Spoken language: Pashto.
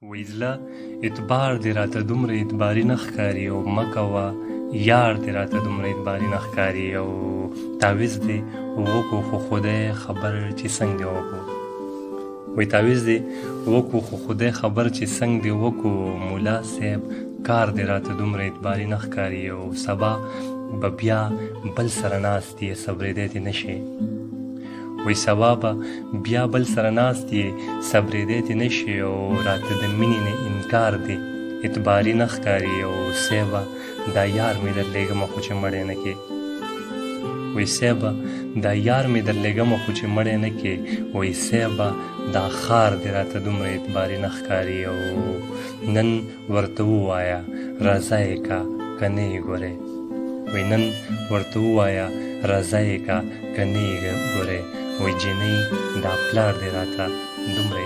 وایي زړه اعتبار دې راته دومره اعتباري نه ښکاري او مه کوه یار دې راته دومره اعتباري نه ښکاري او تعویض دې وکړو خو خدای خبر چې څنګه دې وکړو. وایي تعویض دې وکړو خو خدای خبر چې څنګه دې وکړو. ملا صاحب کار دې راته دومره اعتباري نه ښکاري او سبا به بیا بل سره ناست یې صبرېدی دې نه شي. وایي سبا به بیا بل سره ناست یې صبرېدی دې نه شي او راته د مینې نه انکار دې اعتباري نه ښکاري او صیبه دا یار مې درلېږمه خو چې مړی نه کې. وایي صیبه دا یار مې درلېږمه خو چې مړی نه کې. وایي صیبه دا ښار دې راته دومره اعتباري نه ښکاري او نن ورته ووایه رضا یې که که نه یې ګورې. وایي نن ورته ووایه رضا یې که که نه یې ګورې. وایي جینۍ دا پلار دې راته دومره